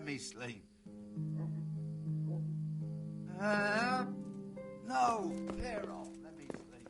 let me sleep. No, clear off. Let me sleep.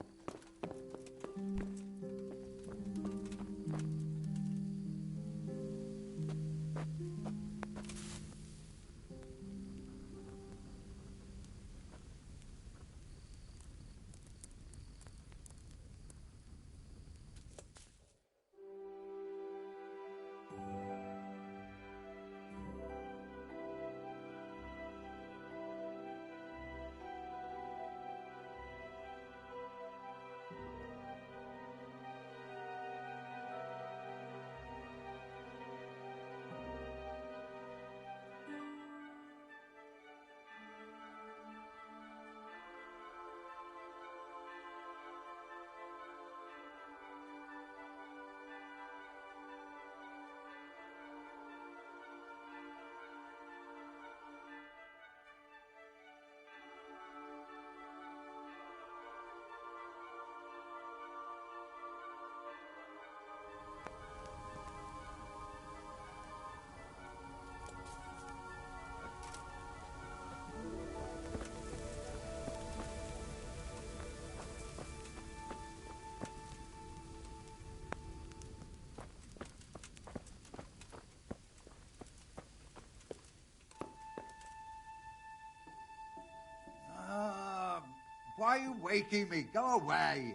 Why are you waking me? Go away.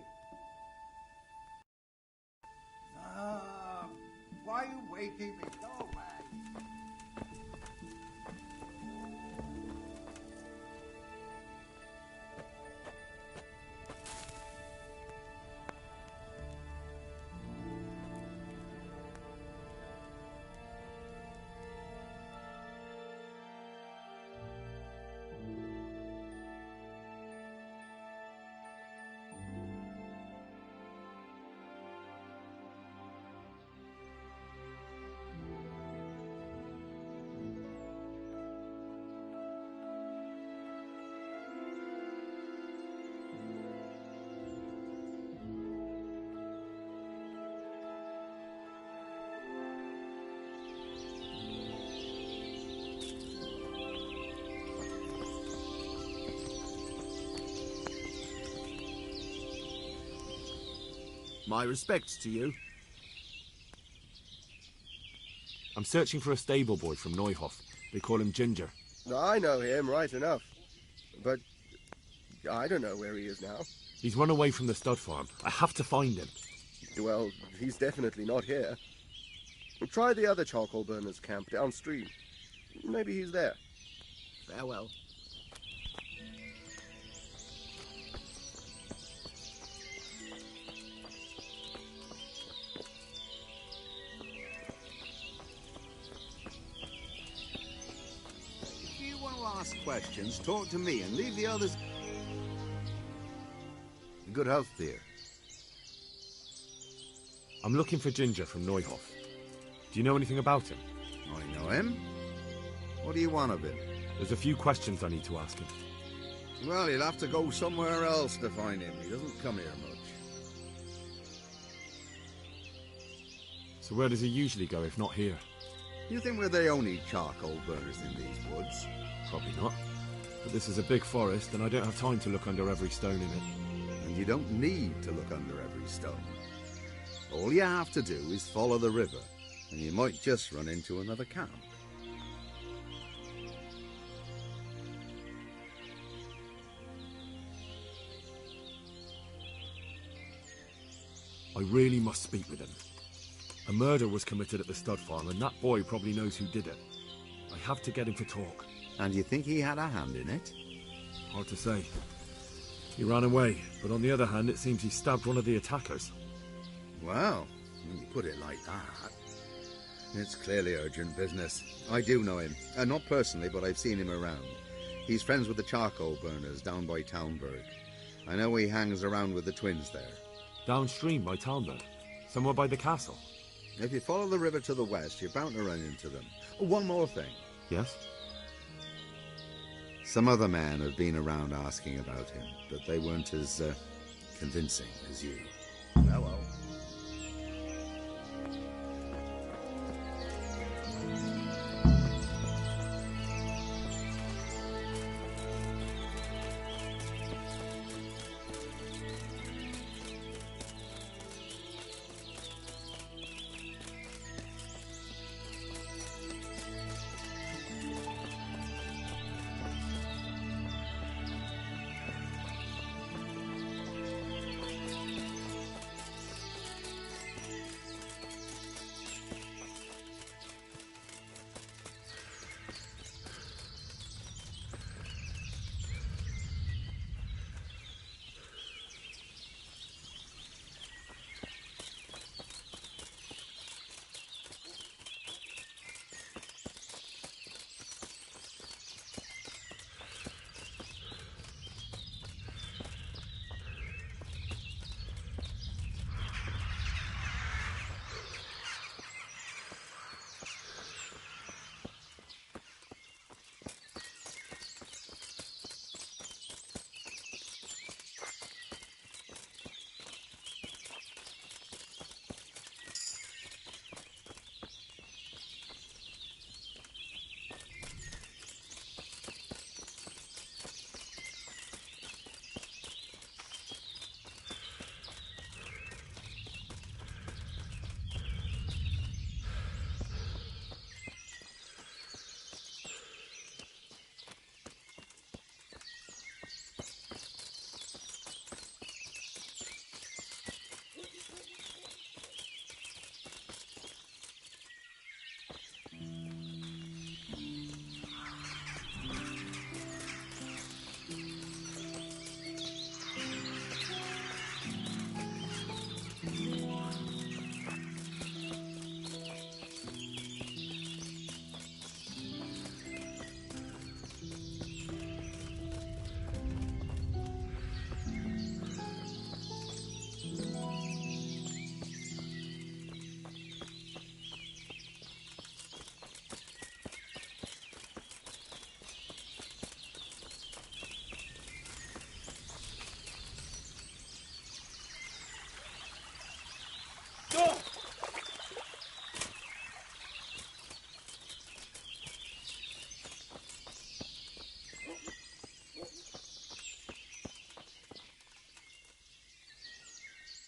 Why are you waking me? Go away. My respects to you. I'm searching for a stable boy from Neuhof. They call him Ginger. I know him, right enough. But I don't know where he is now. He's run away from the stud farm. I have to find him. Well, he's definitely not here. Try the other charcoal burners' camp downstream. Maybe he's there. Farewell. Ask questions, talk to me, and leave the others. Good health, dear. I'm looking for Ginger from Neuhof. Do you know anything about him? I know him. What do you want of him? There's a few questions I need to ask him. Well, you'll have to go somewhere else to find him. He doesn't come here much. So where does he usually go if not here? You think we're the only charcoal burners in these woods? Probably not. But this is a big forest, and I don't have time to look under every stone in it. And you don't need to look under every stone. All you have to do is follow the river, and you might just run into another camp. I really must speak with him. A murder was committed at the stud farm, and that boy probably knows who did it. I have to get him to talk. And you think he had a hand in it? Hard to say. He ran away, but on the other hand, it seems he stabbed one of the attackers. Well, when you put it like that, it's clearly urgent business. I do know him. Not personally, but I've seen him around. He's friends with the charcoal burners down by Townburg. I know he hangs around with the twins there. Downstream by Townburg? Somewhere by the castle? If you follow the river to the west, you're bound to run into them. One more thing. Yes? Some other men have been around asking about him, but they weren't as convincing as you. Hello.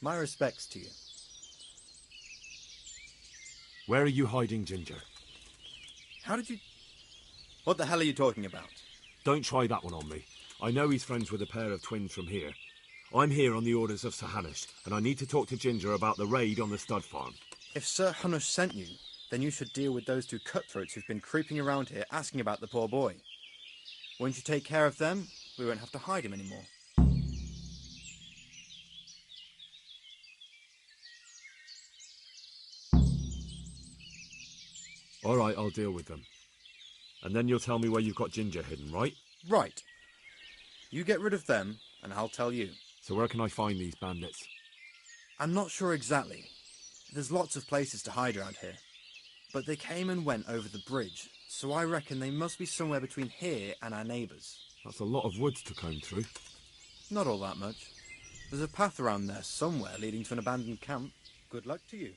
My respects to you. Where are you hiding Ginger? How did you... What the hell are you talking about? Don't try that one on me. I know he's friends with a pair of twins from here. I'm here on the orders of Sir Hanush, and I need to talk to Ginger about the raid on the stud farm. If Sir Hanush sent you, then you should deal with those two cutthroats who've been creeping around here asking about the poor boy. Once you take care of them, we won't have to hide him anymore. All right, I'll deal with them. And then you'll tell me where you've got Ginger hidden, right? Right. You get rid of them, and I'll tell you. So where can I find these bandits? I'm not sure exactly. There's lots of places to hide around here. But they came and went over the bridge, so I reckon they must be somewhere between here and our neighbours. That's a lot of woods to comb through. Not all that much. There's a path around there somewhere leading to an abandoned camp. Good luck to you.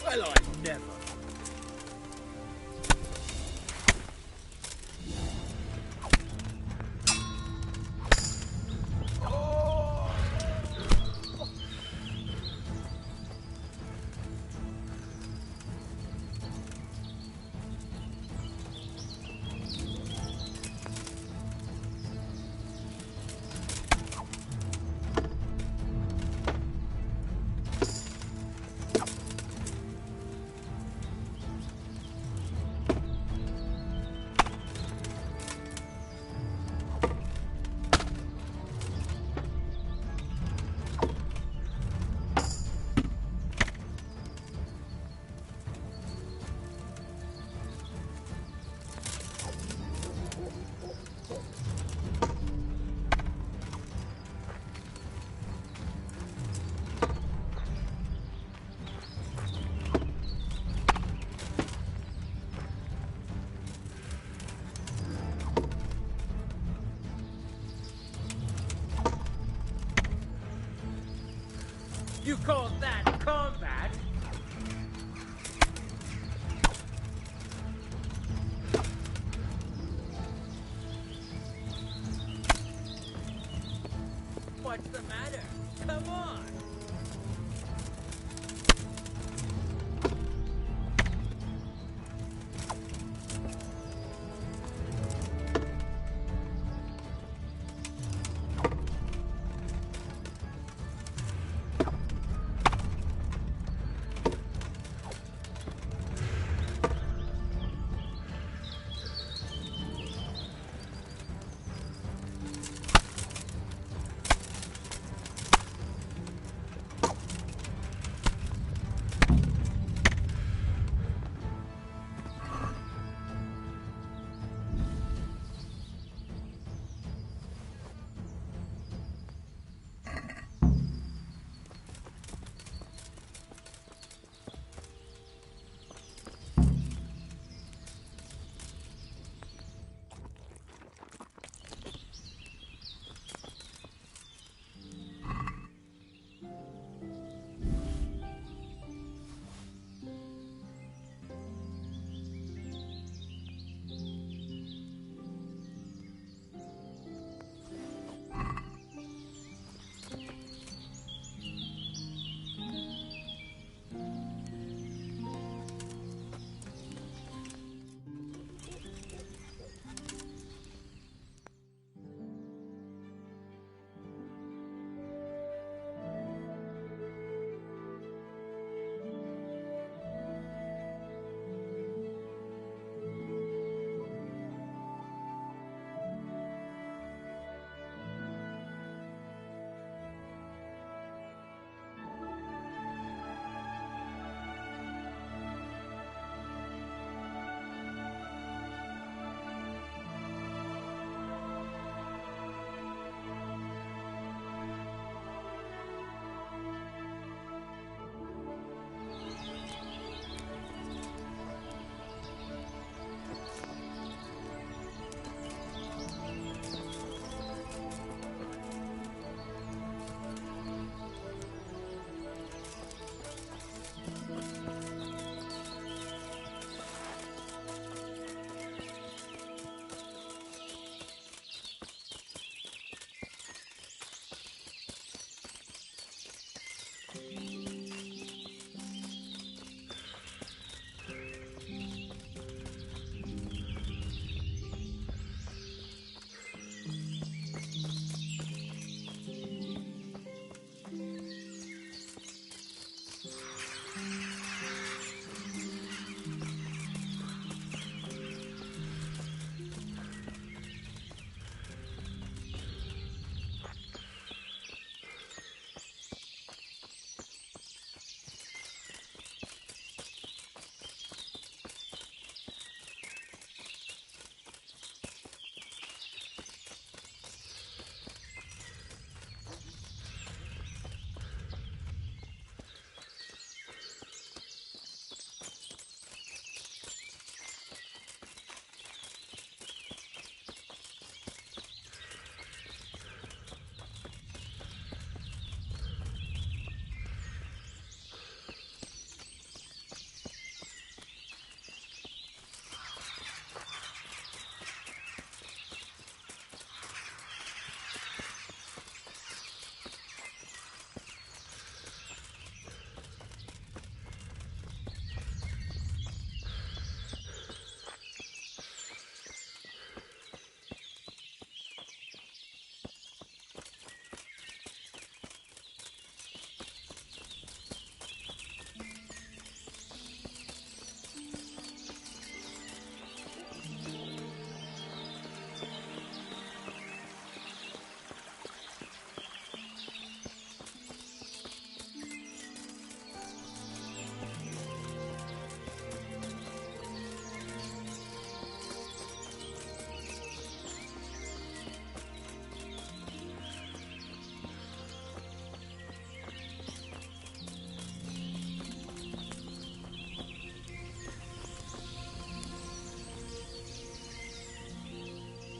Well, I never. You call that combat? What's the matter? Come on!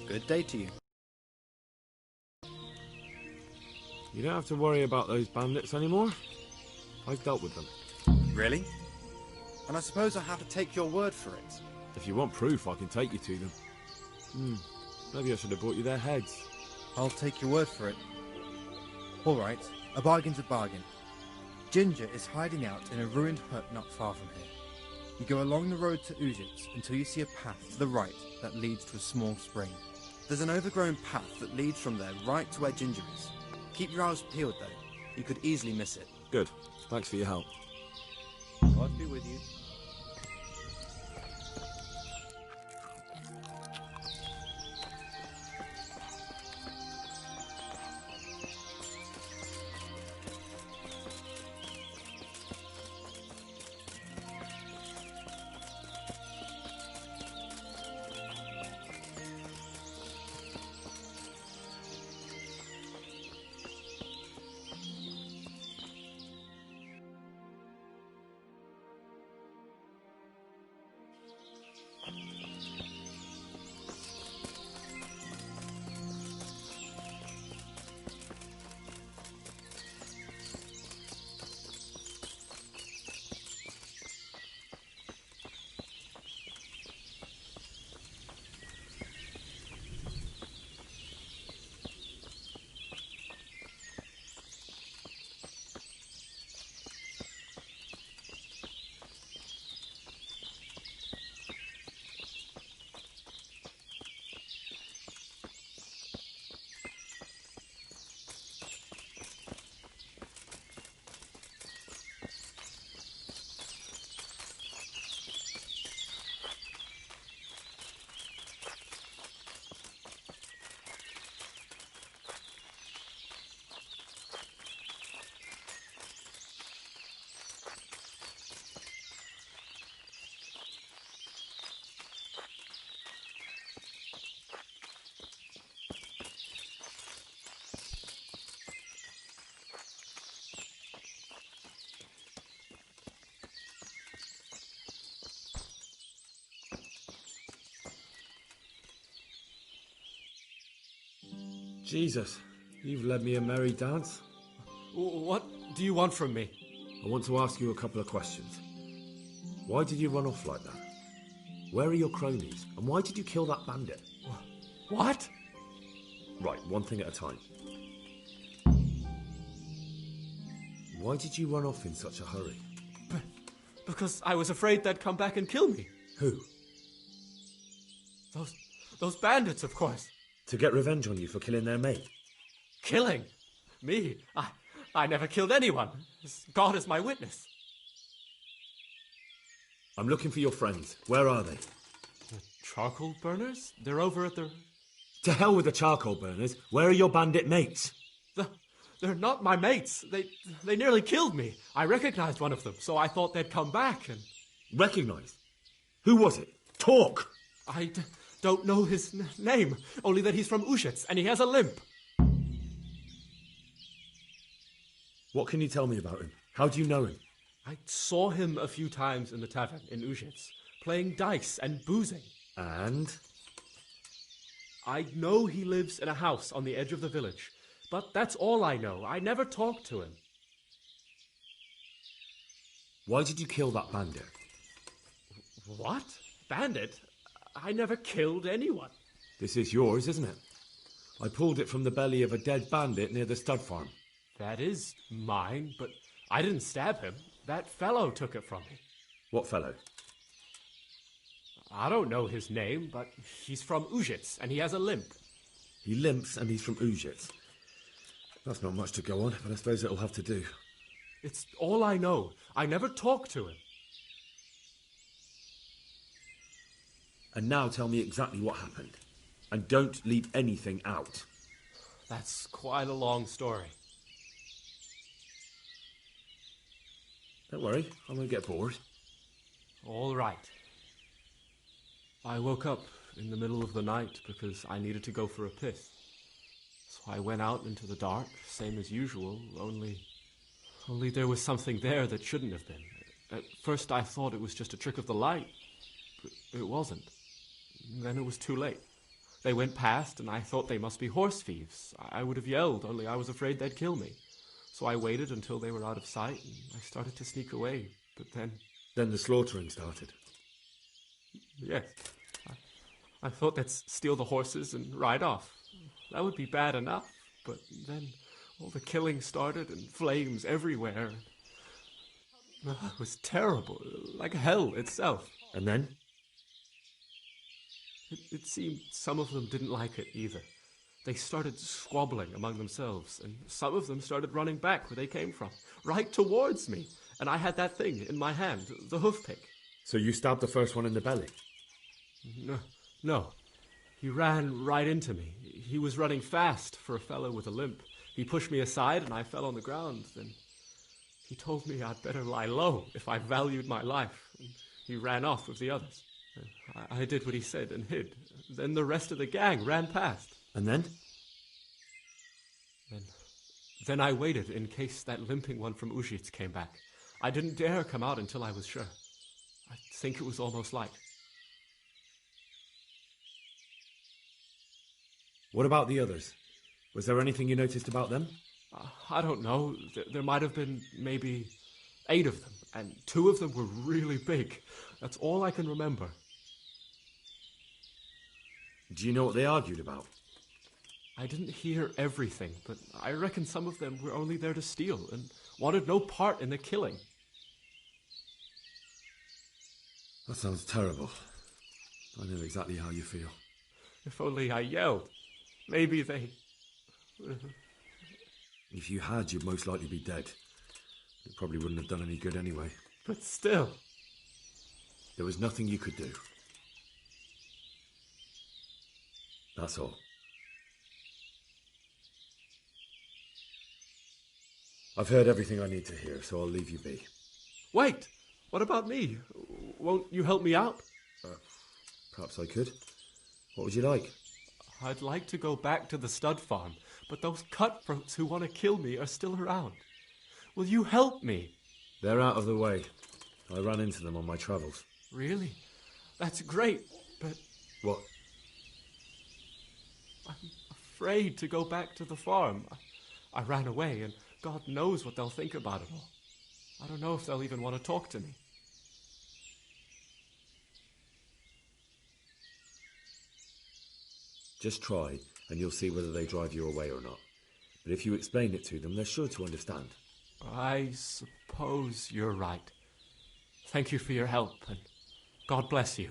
Good day to you. You don't have to worry about those bandits anymore. I've dealt with them. Really? And I suppose I have to take your word for it. If you want proof, I can take you to them. Maybe I should have brought you their heads. I'll take your word for it. All right, a bargain's a bargain. Ginger is hiding out in a ruined hut not far from here. You go along the road to Ujits until you see a path to the right that leads to a small spring. There's an overgrown path that leads from there right to where Ginger is. Keep your eyes peeled though. You could easily miss it. Good. Thanks for your help. God be with you. Jesus, you've led me a merry dance. What do you want from me? I want to ask you a couple of questions. Why did you run off like that? Where are your cronies? And why did you kill that bandit? What? Right, one thing at a time. Why did you run off in such a hurry? Because I was afraid they'd come back and kill me. Who? Those bandits, of course. To get revenge on you for killing their mate? Killing? Me? I never killed anyone. God is my witness. I'm looking for your friends. Where are they? The charcoal burners? They're over at the... To hell with the charcoal burners. Where are your bandit mates? They're not my mates. They nearly killed me. I recognized one of them, so I thought they'd come back and... Recognized? Who was it? Talk! I don't know his name, only that he's from Ujits and he has a limp. What can you tell me about him? How do you know him? I saw him a few times in the tavern in Ujits, playing dice and boozing. And? I know he lives in a house on the edge of the village, but that's all I know. I never talked to him. Why did you kill that bandit? What? Bandit? I never killed anyone. This is yours, isn't it? I pulled it from the belly of a dead bandit near the stud farm. That is mine, but I didn't stab him. That fellow took it from me. What fellow? I don't know his name, but he's from Ujits, and he has a limp. He limps and he's from Ujits. That's not much to go on, but I suppose it'll have to do. It's all I know. I never talked to him. And now tell me exactly what happened. And don't leave anything out. That's quite a long story. Don't worry, I won't get bored. All right. I woke up in the middle of the night because I needed to go for a piss. So I went out into the dark, same as usual, only there was something there that shouldn't have been. At first I thought it was just a trick of the light, but it wasn't. Then it was too late. They went past and I thought they must be horse thieves. I would have yelled, only I was afraid they'd kill me. So I waited until they were out of sight, and I started to sneak away. But then... Then the slaughtering started. Yes. I thought let's steal the horses and ride off. That would be bad enough. But then all the killing started and flames everywhere. It was terrible, like hell itself. And then? It seemed some of them didn't like it either. They started squabbling among themselves, and some of them started running back where they came from, right towards me. And I had that thing in my hand, the hoof pick. So you stabbed the first one in the belly? No. He ran right into me. He was running fast for a fellow with a limp. He pushed me aside and I fell on the ground. Then he told me I'd better lie low if I valued my life. And he ran off with the others. I did what he said and hid. Then the rest of the gang ran past. And then? Then I waited in case that limping one from Ujits came back. I didn't dare come out until I was sure. I think it was almost light. What about the others? Was there anything you noticed about them? I don't know. There might have been maybe 8 of them, and 2 of them were really big. That's all I can remember. Do you know what they argued about? I didn't hear everything, but I reckon some of them were only there to steal and wanted no part in the killing. That sounds terrible. I know exactly how you feel. If only I yelled. Maybe they... If you had, you'd most likely be dead. It probably wouldn't have done any good anyway. But still... There was nothing you could do. That's all. I've heard everything I need to hear, so I'll leave you be. Wait! What about me? Won't you help me out? Perhaps I could. What would you like? I'd like to go back to the stud farm, but those cutthroats who want to kill me are still around. Will you help me? They're out of the way. I ran into them on my travels. Really? That's great, but... What? I'm afraid to go back to the farm. I ran away, and God knows what they'll think about it all. I don't know if they'll even want to talk to me. Just try, and you'll see whether they drive you away or not. But if you explain it to them, they're sure to understand. I suppose you're right. Thank you for your help, and God bless you.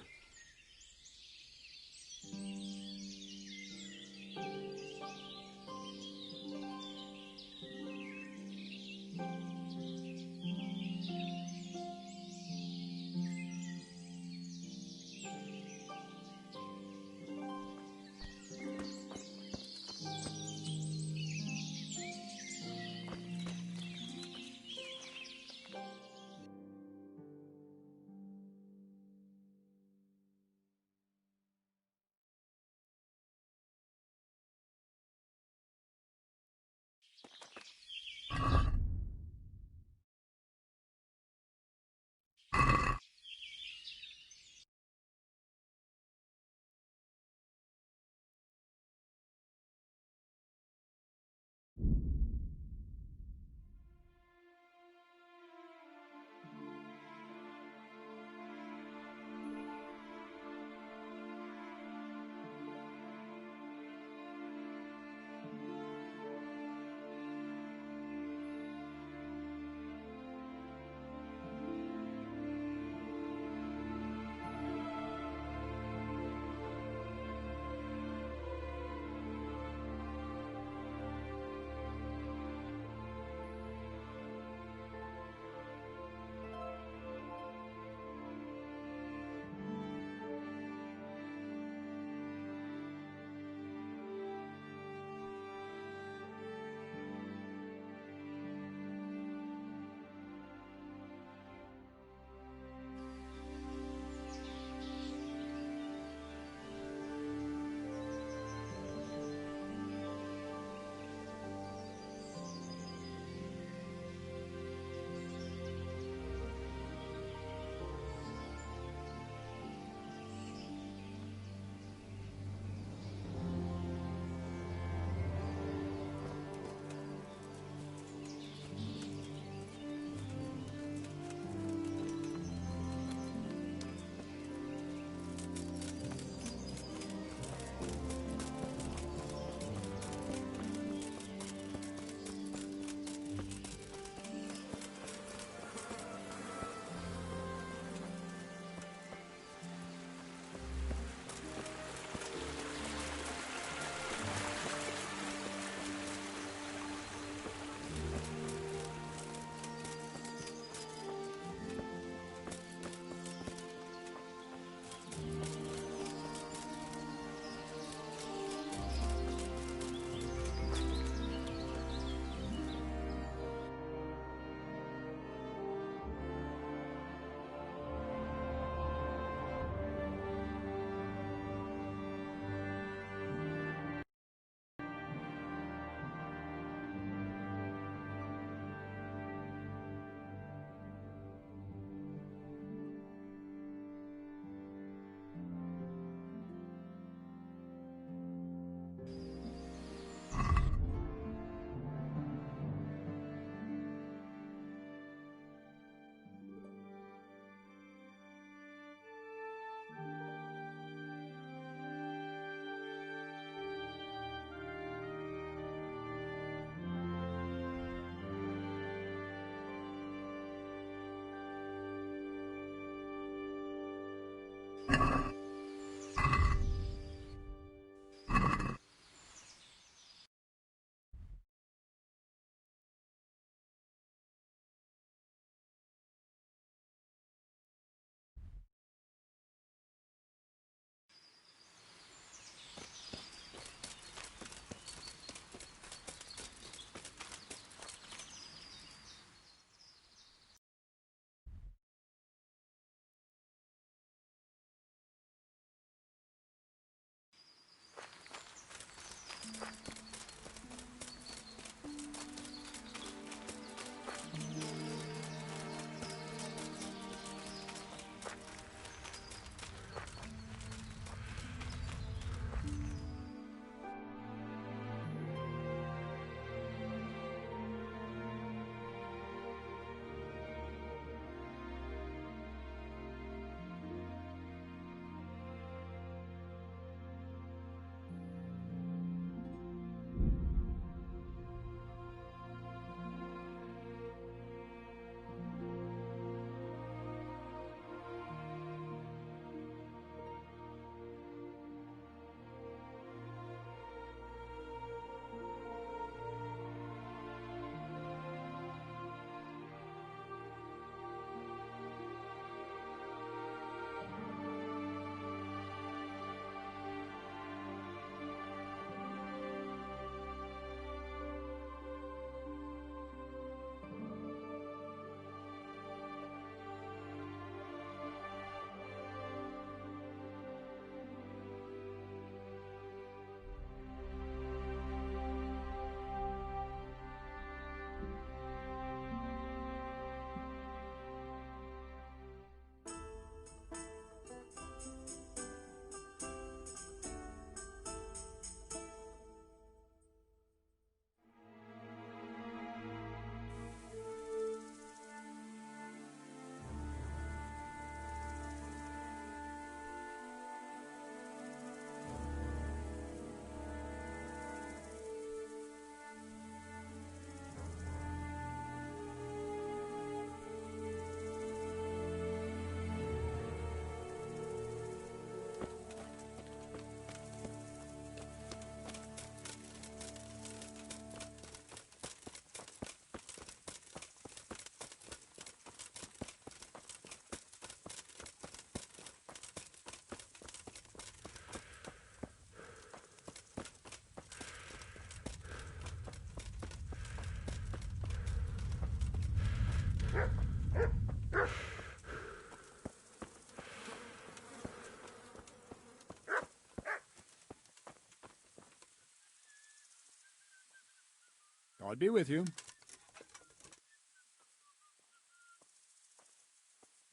God be with you.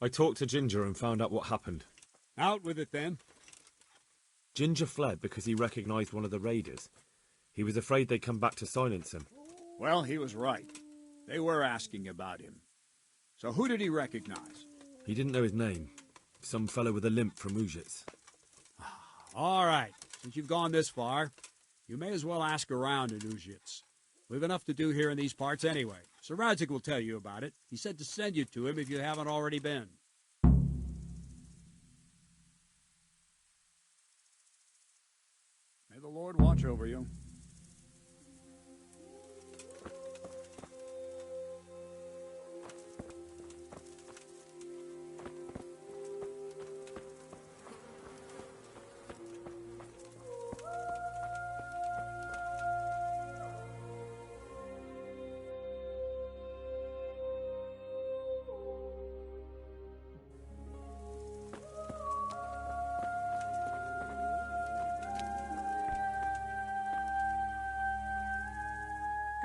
I talked to Ginger and found out what happened. Out with it, then. Ginger fled because he recognized one of the raiders. He was afraid they'd come back to silence him. Well, he was right. They were asking about him. So who did he recognize? He didn't know his name. Some fellow with a limp from Ujits. All right. Since you've gone this far, you may as well ask around in Ujits. We've enough to do here in these parts anyway. Sir Radzik will tell you about it. He said to send you to him if you haven't already been. May the Lord watch over you.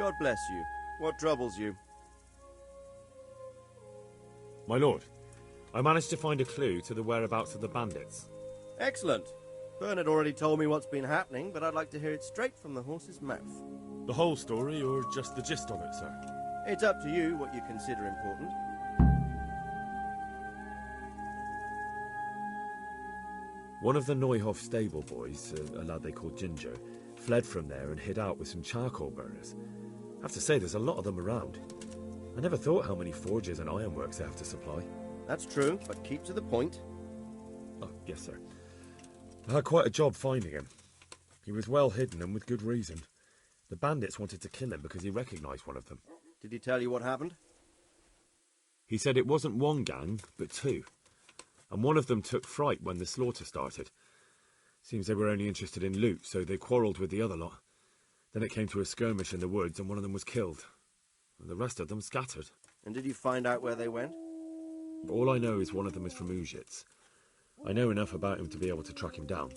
God bless you. What troubles you? My lord, I managed to find a clue to the whereabouts of the bandits. Excellent. Bernard already told me what's been happening, but I'd like to hear it straight from the horse's mouth. The whole story, or just the gist of it, sir? It's up to you what you consider important. One of the Neuhoff stable boys, a lad they called Ginger, fled from there and hid out with some charcoal burners. I have to say, there's a lot of them around. I never thought how many forges and ironworks they have to supply. That's true, but keep to the point. Oh, yes, sir. I had quite a job finding him. He was well hidden and with good reason. The bandits wanted to kill him because he recognized one of them. Did he tell you what happened? He said it wasn't one gang, but two. And one of them took fright when the slaughter started. Seems they were only interested in loot, so they quarrelled with the other lot. Then it came to a skirmish in the woods and one of them was killed. And the rest of them scattered. And did you find out where they went? All I know is one of them is from Ujits. I know enough about him to be able to track him down.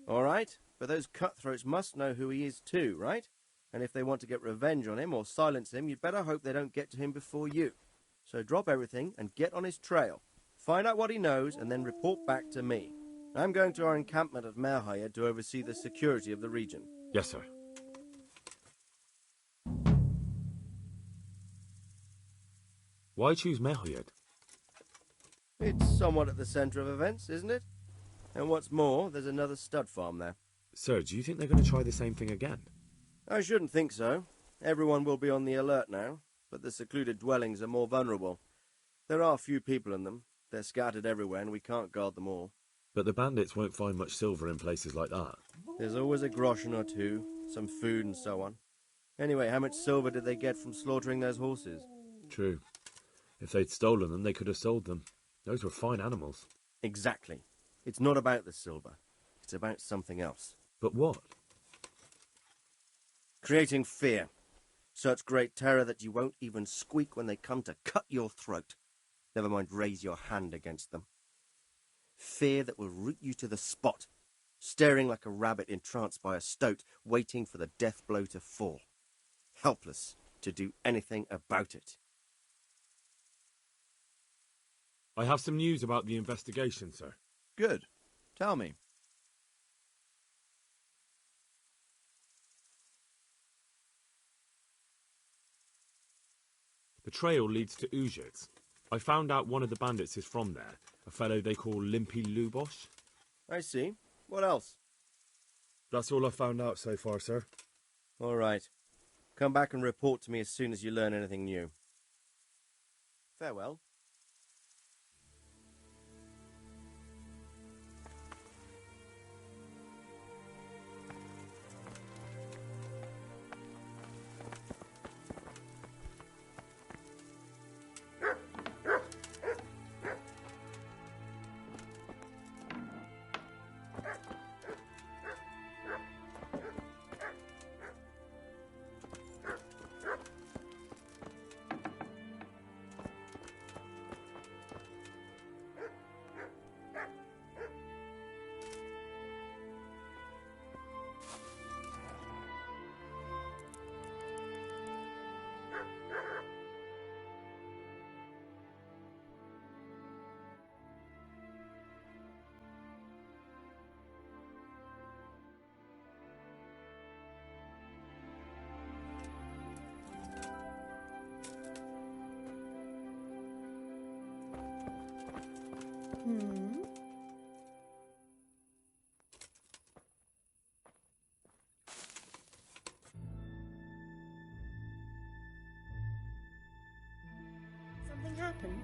All right, but those cutthroats must know who he is too, right? And if they want to get revenge on him or silence him, you'd better hope they don't get to him before you. So drop everything and get on his trail. Find out what he knows and then report back to me. I'm going to our encampment at Merhayed to oversee the security of the region. Yes, sir. Why choose Merhayed? It's somewhat at the centre of events, isn't it? And what's more, there's another stud farm there. Sir, do you think they're going to try the same thing again? I shouldn't think so. Everyone will be on the alert now, but the secluded dwellings are more vulnerable. There are few people in them. They're scattered everywhere and we can't guard them all. But the bandits won't find much silver in places like that. There's always a groschen or two, some food and so on. Anyway, how much silver did they get from slaughtering those horses? True. If they'd stolen them, they could have sold them. Those were fine animals. Exactly. It's not about the silver. It's about something else. But what? Creating fear. Such great terror that you won't even squeak when they come to cut your throat. Never mind raise your hand against them. Fear that will root you to the spot, staring like a rabbit entranced by a stoat, waiting for the death blow to fall. Helpless to do anything about it. I have some news about the investigation, sir. Good. Tell me. The trail leads to Ujits. I found out one of the bandits is from there, a fellow they call Limpy Lubosh. I see. What else? That's all I found out so far, sir. All right. Come back and report to me as soon as you learn anything new. Farewell. Something happened?